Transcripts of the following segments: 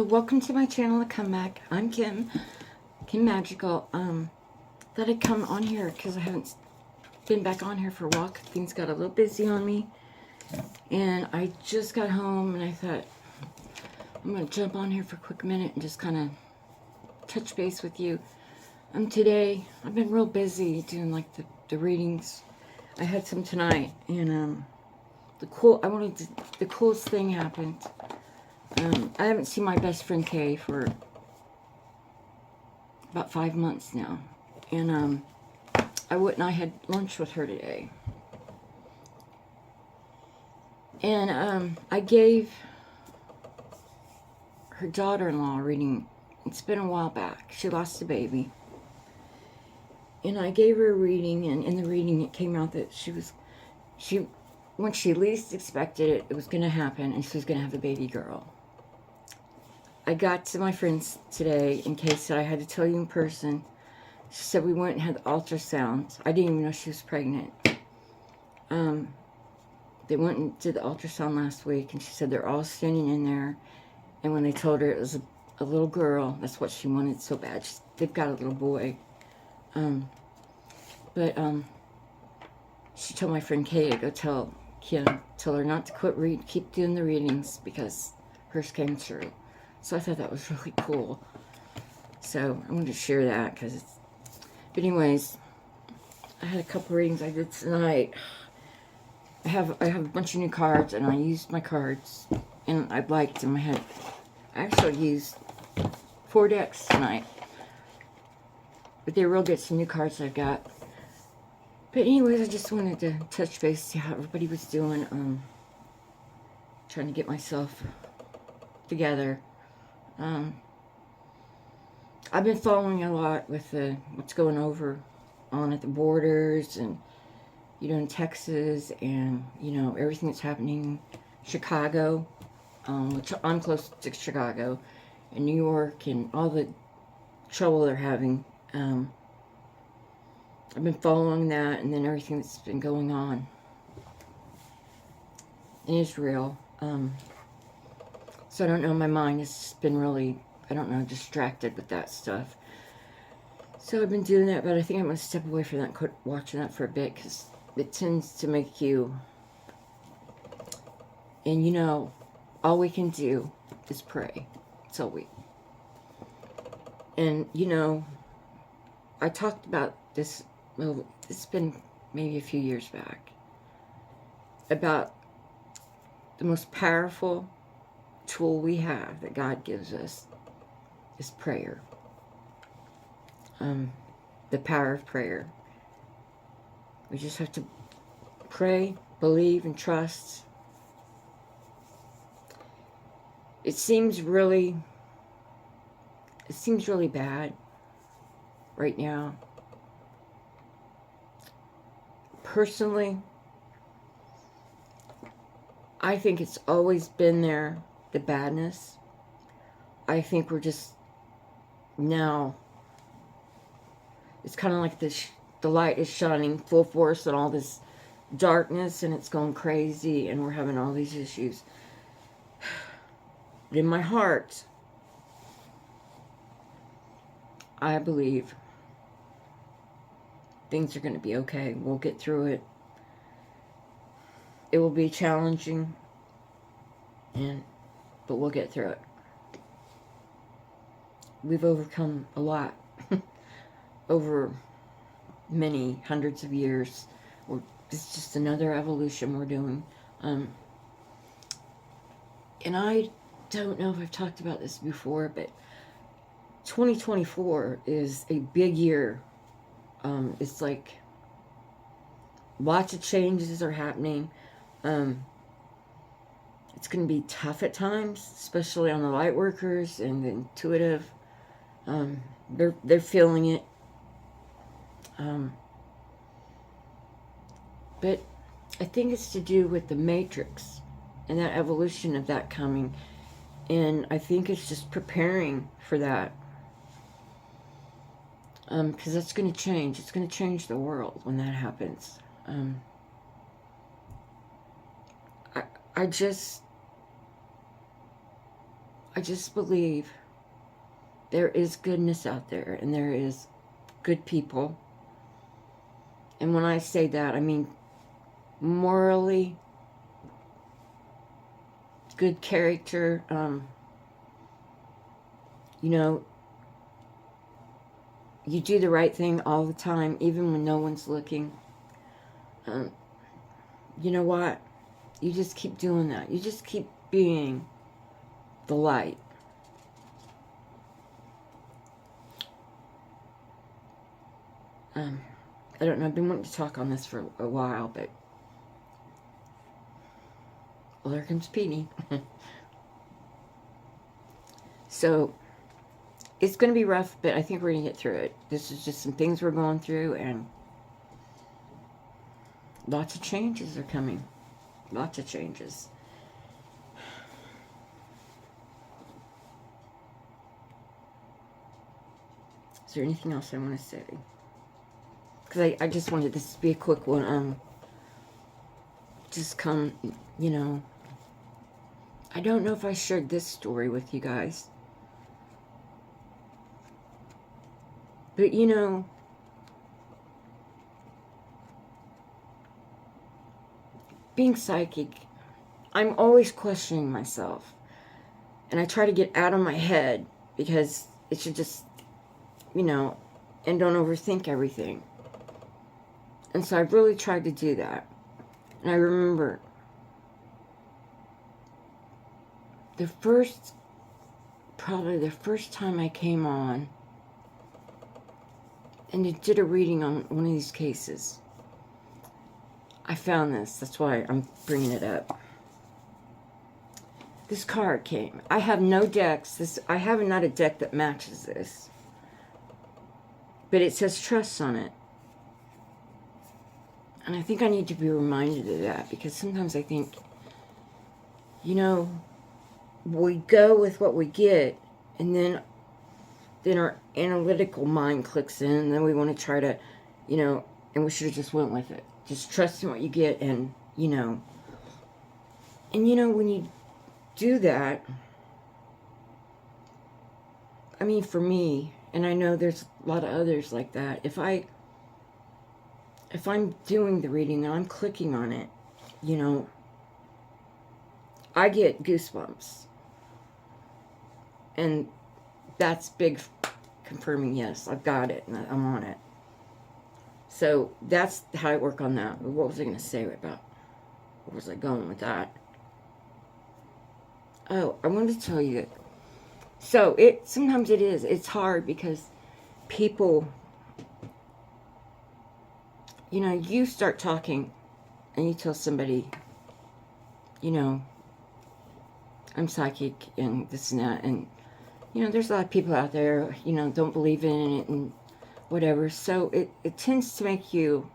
Welcome to my channel, The Comeback. I'm Kim Magical. Thought I'd come on here because I haven't been back on here for a while. Things got a little busy on me. And I just got home and I thought, I'm going to jump on here for a quick minute and just kind of touch base with you. Today, I've been real busy doing like the readings. I had some tonight and the coolest thing happened. I haven't seen my best friend Kay for about 5 months now. And I had lunch with her today. And I gave her daughter-in-law a reading. It's been a while back. She lost a baby. And I gave her a reading, and in the reading it came out that when she least expected it, it was going to happen, and she was going to have a baby girl. I got to my friends today in case that I had to tell you in person. She said we went and had the ultrasound. I didn't even know she was pregnant. They went and did the ultrasound last week, and she said they're all standing in there. And when they told her it was a little girl, that's what she wanted so bad. They've got a little boy. She told my friend Kay to go tell her not to quit keep doing the readings because hers came through. So I thought that was really cool. So I wanted to share that because it's... But anyways, I had a couple readings I did tonight. I have a bunch of new cards, and I used my cards, and I liked them. I actually used 4 decks tonight. But they're real good, some new cards I've got. But anyways, I just wanted to touch base, see how everybody was doing. Trying to get myself together. I've been following a lot with what's going on at the borders, and in Texas, and everything that's happening. Chicago, which I'm close to Chicago, and New York, and all the trouble they're having. I've been following that, and then everything that's been going on in Israel. So I don't know, my mind has been really, distracted with that stuff. So I've been doing that, but I think I'm going to step away from that and quit watching that for a bit, because it tends to make you, and all we can do is pray. That's all we. And I talked about this, well, it's been maybe a few years back, about the most powerful tool we have that God gives us is prayer. The power of prayer. We just have to pray, believe, and trust. It seems really bad right now. Personally, I think it's always been there, the badness. I think we're just now, it's kind of like the light is shining full force on all this darkness, and it's going crazy, and we're having all these issues. But in my heart, I believe things are going to be okay. We'll get through it. It will be challenging, but we'll get through it. We've overcome a lot over many hundreds of years. It's just another evolution we're doing. And I don't know if I've talked about this before, but 2024 is a big year. It's like lots of changes are happening. It's going to be tough at times, especially on the light workers and the intuitive. They're feeling it. But I think it's to do with the matrix and that evolution of that coming. And I think it's just preparing for that. Because that's going to change. It's going to change the world when that happens. I I just believe there is goodness out there, and there is good people. And when I say that, I mean morally good character. You know, you do the right thing all the time, even when no one's looking. You know what? You just keep doing that. You just keep being the light. I don't know, I've been wanting to talk on this for a while, but... Well, there comes Petey. So, it's going to be rough, but I think we're going to get through it. This is just some things we're going through, and... lots of changes are coming. Lots of changes. Is there anything else I want to say? Because I just wanted this to be a quick one. Just come, you know. I don't know if I shared this story with you guys. But, you know, being psychic, I'm always questioning myself. And I try to get out of my head because it should just, you know, and don't overthink everything. And so I've really tried to do that. And I remember probably the first time I came on and it did a reading on one of these cases. I found this. That's why I'm bringing it up. This card came. I have no decks. I have not a deck that matches this. But it says trust on it. And I think I need to be reminded of that, because sometimes I think, you know, we go with what we get, and then our analytical mind clicks in, and then we want to try to, you know, and we should have just went with it. Just trust in what you get, and, you know. And, you know, when you do that, I mean, for me, and I know there's a lot of others like that, if I'm doing the reading and I'm clicking on it, you know, I get goosebumps. And that's big confirming, yes, I've got it and I'm on it. So that's how I work on that. What was I going to say about, where was I going with that? Oh, I wanted to tell you. So sometimes it's hard because people, you know, you start talking and you tell somebody, you know, I'm psychic and this and that, and, you know, there's a lot of people out there, you know, don't believe in it and whatever, so it tends to make you,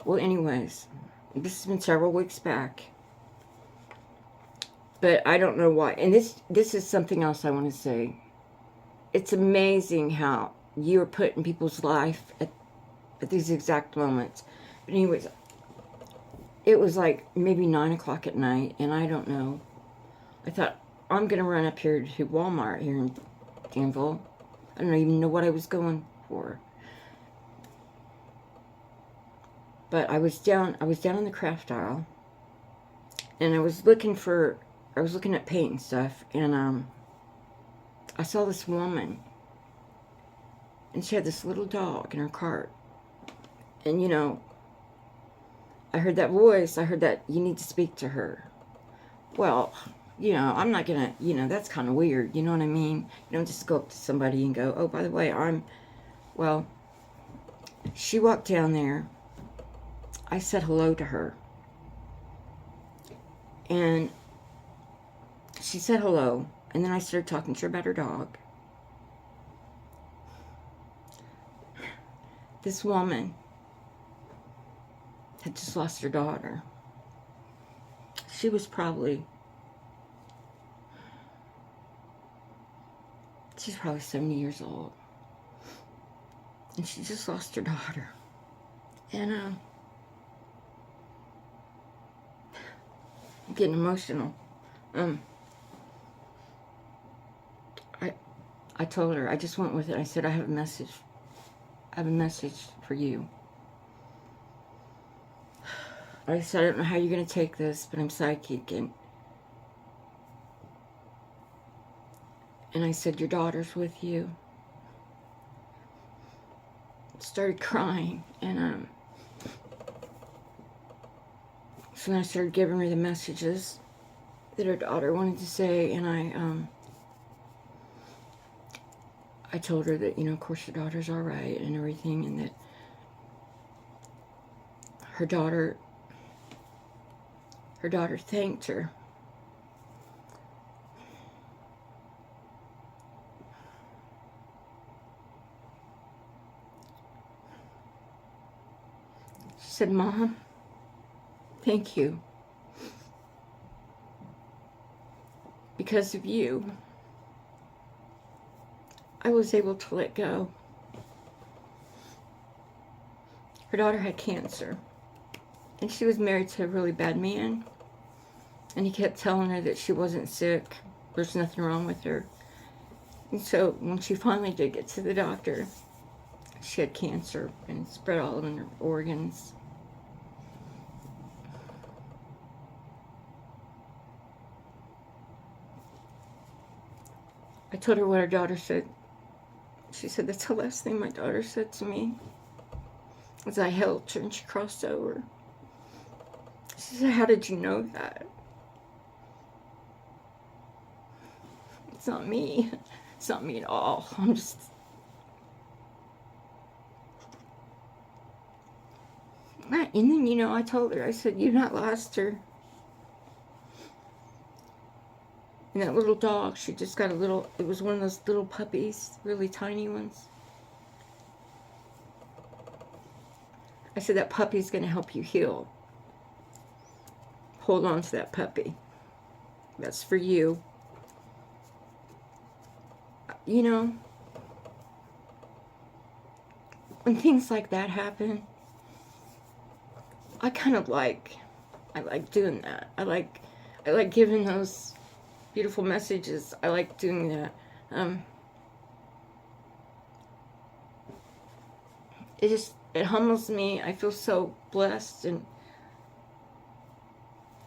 well, anyways, this has been several weeks back, but I don't know why, and this is something else I want to say. It's amazing how you're put in people's life at these exact moments. But anyways, it was like maybe 9 o'clock at night, and I don't know. I thought, I'm going to run up here to Walmart here in Danville. I don't even know what I was going for. But I was down in the craft aisle, and I was looking at paint and stuff, and I saw this woman, and she had this little dog in her cart. And, you know, I heard that voice. I heard that you need to speak to her. Well, you know, I'm not going to, you know, that's kind of weird. You know what I mean? You don't just go up to somebody and go, oh, by the way, well, she walked down there. I said hello to her. And she said hello. And then I started talking to her about her dog. This woman had just lost her daughter. She's probably 70 years old. And she just lost her daughter. And I'm getting emotional. I told her, I just went with it. I said, I have a message. I have a message for you. I said, I don't know how you're going to take this, but I'm psychic. And I said, your daughter's with you. Started crying. And so then I started giving her the messages that her daughter wanted to say. And I told her that, of course, your daughter's all right and everything. And that her daughter thanked her. She said, Mom, thank you. Because of you, I was able to let go. Her daughter had cancer. And she was married to a really bad man. And he kept telling her that she wasn't sick. There's nothing wrong with her. And so when she finally did get to the doctor, she had cancer and it spread all in her organs. I told her what her daughter said. She said, that's the last thing my daughter said to me. As I helped her and she crossed over. She said, how did you know that? It's not me. It's not me at all. I'm just... And then, I told her, I said, you've not lost her. And that little dog, she just got it was one of those little puppies, really tiny ones. I said, that puppy's going to help you heal. Hold on to that puppy. That's for you. When things like that happen, I like doing that. I like giving those beautiful messages. I like doing that. It humbles me. I feel so blessed. And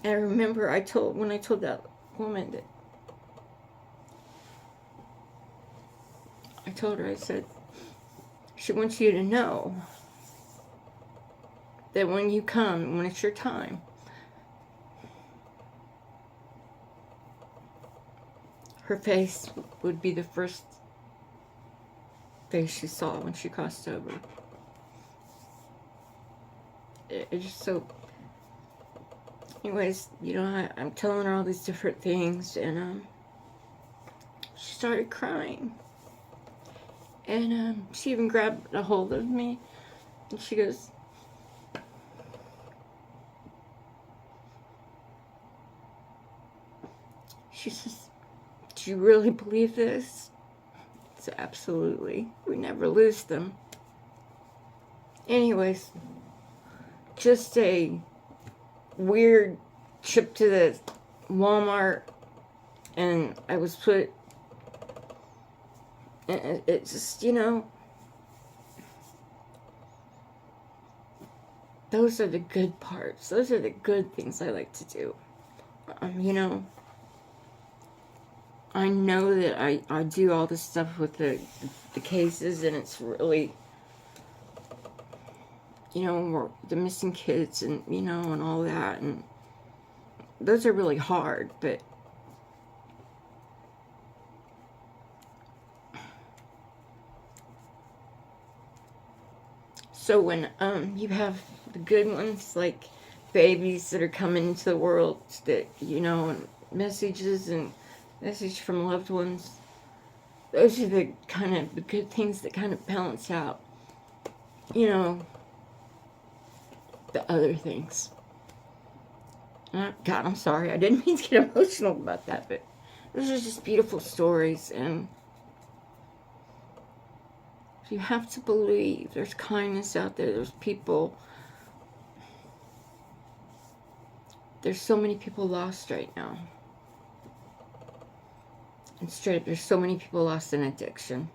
I remember when I told that woman that, I told her, I said, she wants you to know that when you come, when it's your time, her face would be the first face she saw when she crossed over. It's just so... Anyways, I'm telling her all these different things, and she started crying. And she even grabbed a hold of me, and she goes, she says, do you really believe this? I said, absolutely. We never lose them. Anyways, just a weird trip to the Walmart, and I was put, and it just, those are the good parts. Those are the good things I like to do. I know that I do all this stuff with the cases, and it's really, the missing kids and, and all that, and those are really hard, but so when you have the good ones, like babies that are coming into the world, that, and messages and message from loved ones, those are the kind of the good things that kind of balance out, the other things. God, I'm sorry, I didn't mean to get emotional about that, but those are just beautiful stories, and you have to believe there's kindness out there. There's people. There's so many people lost right now. And straight up, there's so many people lost in addiction.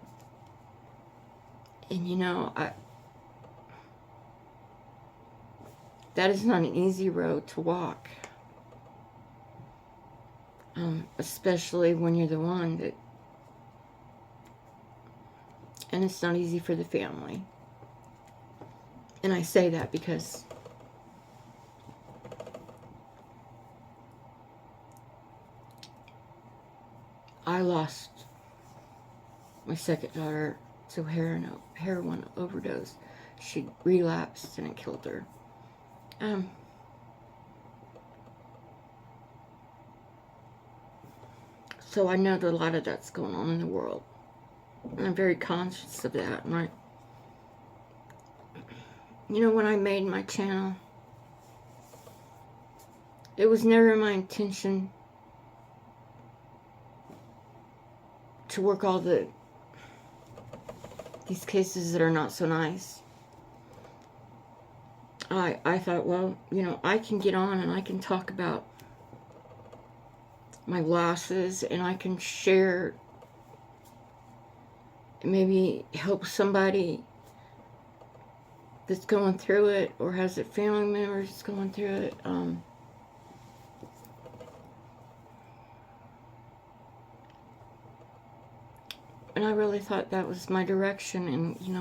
And you know, that is not an easy road to walk. Especially when you're the one that, and it's not easy for the family. And I say that because I lost my second daughter to heroin overdose. She relapsed and it killed her. So I know that a lot of that's going on in the world. And I'm very conscious of that. And you know, when I made my channel, it was never my intention to work all these cases that are not so nice. I thought, well, you know, I can get on and I can talk about my losses and I can share, maybe help somebody that's going through it or has a family member that's going through it. And I really thought that was my direction. And, you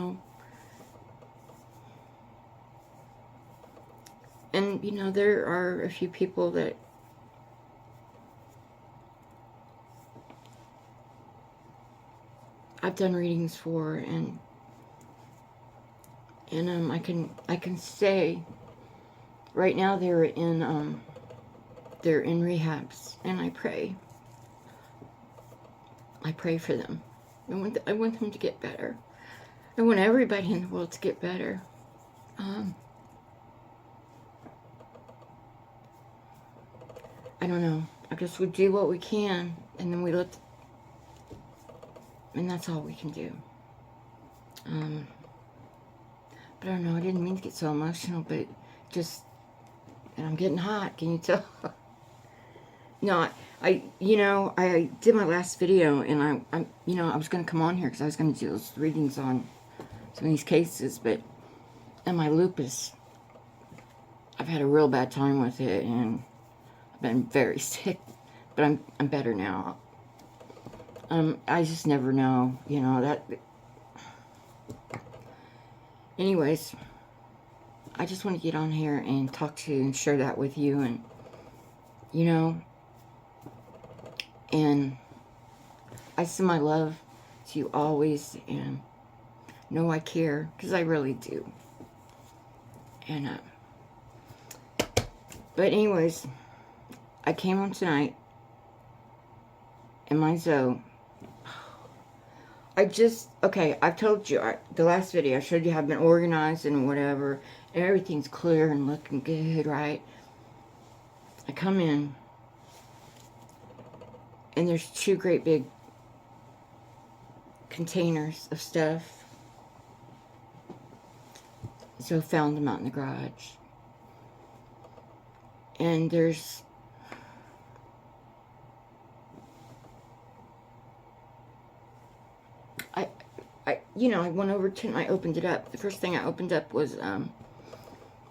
know, there are a few people that I've done readings for, and I can say right now they're in rehabs, and I pray for them. I want them to get better. I want everybody in the world to get better. I don't know. I guess we do what we can, and then and that's all we can do. But I don't know, I didn't mean to get so emotional, but just, and I'm getting hot, can you tell? No, I did my last video, and I was going to come on here because I was going to do those readings on some of these cases, and my lupus, I've had a real bad time with it, and I've been very sick, but I'm better now. I just never know, you know, that. Anyways, I just want to get on here and talk to you and share that with you, and, you know, and I send my love to you always, and know I care, because I really do. And, but anyways, I came on tonight, and my Zoe, okay, I've told you, the last video, I showed you how I've been organized and whatever, and everything's clear and looking good, right? I come in, and there's two great big containers of stuff. So I found them out in the garage. And there's I went over to and I opened it up. The first thing I opened up was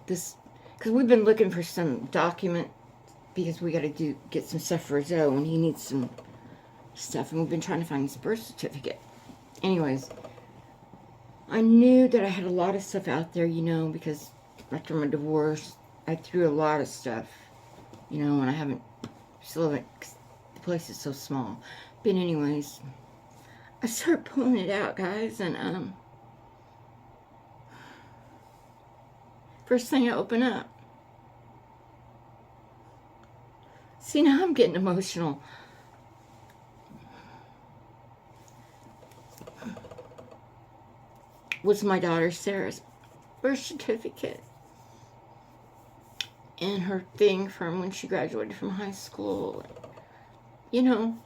this, because we've been looking for some document, because we got to get some stuff for Zoe, and he needs some stuff, and we've been trying to find his birth certificate. Anyways, I knew that I had a lot of stuff out there, you know, because after my divorce, I threw a lot of stuff, you know, and I still haven't, the place is so small. But anyways, I started pulling it out, guys, and first thing I open up. See, now I'm getting emotional. Was my daughter Sarah's birth certificate and her thing from when she graduated from high school, you know.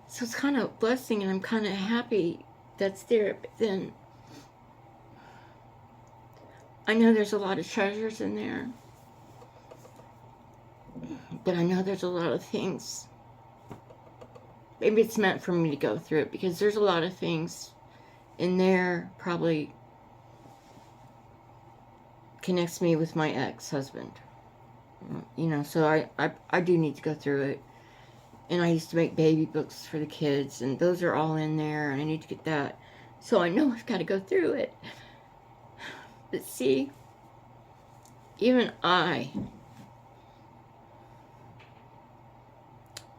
So it's kind of a blessing, and I'm kind of happy that's there, but then I know there's a lot of treasures in there, but I know there's a lot of things maybe it's meant for me to go through it, because there's a lot of things in there probably connects me with my ex-husband. You know, so I do need to go through it. And I used to make baby books for the kids, and those are all in there, and I need to get that. So I know I've got to go through it. But see, even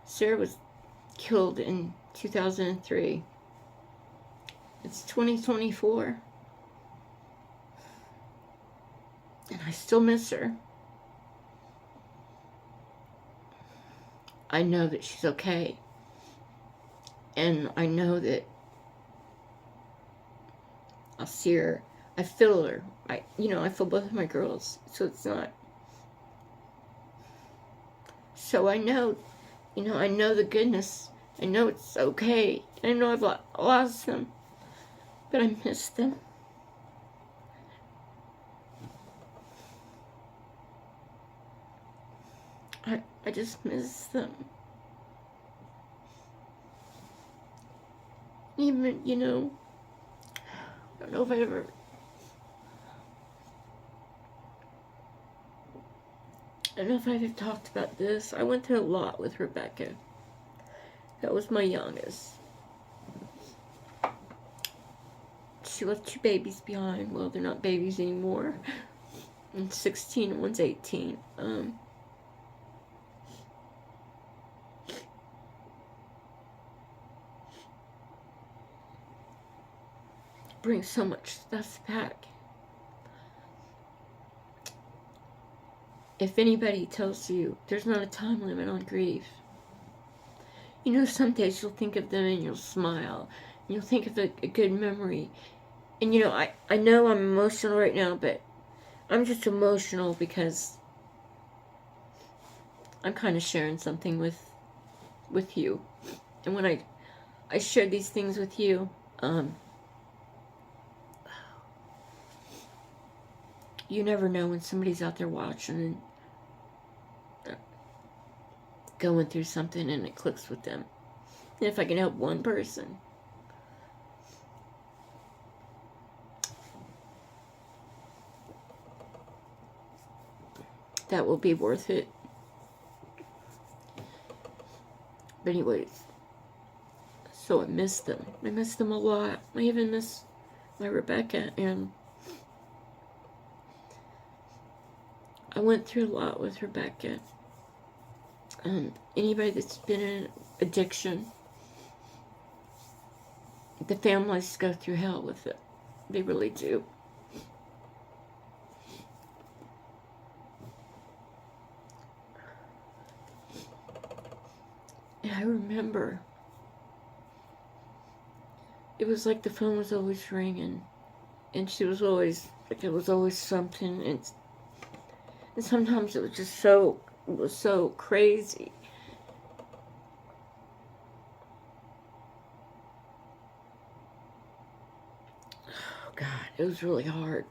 Sarah was killed in 2003. It's 2024. And I still miss her. I know that she's okay. And I know that I'll see her. I feel her. I feel both of my girls. So it's not. So I know, I know the goodness. I know it's okay. I know I've lost them. But I miss them. I just miss them. Even, I don't know if I ever... I don't know if I've talked about this. I went through a lot with Rebecca. That was my youngest. She left 2 babies behind. Well, they're not babies anymore. One's 16 and one's 18. Brings so much stuff back. If anybody tells you there's not a time limit on grief, some days you'll think of them and you'll smile. And you'll think of a good memory. And I know I'm emotional right now, but I'm just emotional because I'm kind of sharing something with you. And when I share these things with you, you never know when somebody's out there watching and going through something and it clicks with them. And if I can help one person, that will be worth it. But anyways, so I miss them. I miss them a lot. I even miss my Rebecca, and I went through a lot with Rebecca. Anybody that's been in addiction, the families go through hell with it. They really do. And I remember, it was like the phone was always ringing, and she was always, like it was always something, and sometimes it was just so crazy. Oh God, it was really hard.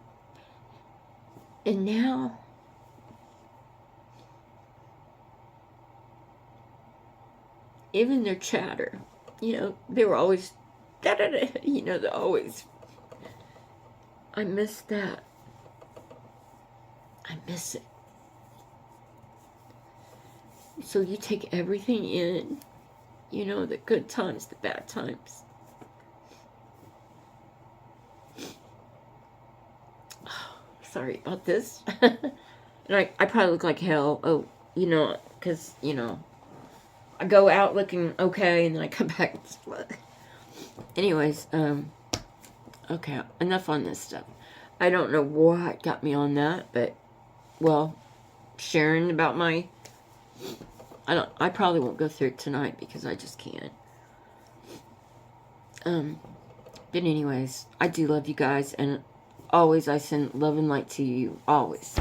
And now, even their chatter, they were always da-da-da, they're always, I miss that. I miss it. So you take everything in, the good times, the bad times. Oh, sorry about this. And I probably look like hell. Oh, because, I go out looking okay and then I come back. Anyways, okay, enough on this stuff. I don't know what got me on that, but, well, sharing about my... I probably won't go through it tonight because I just can't. But anyways, I do love you guys, and always I send love and light to you, always.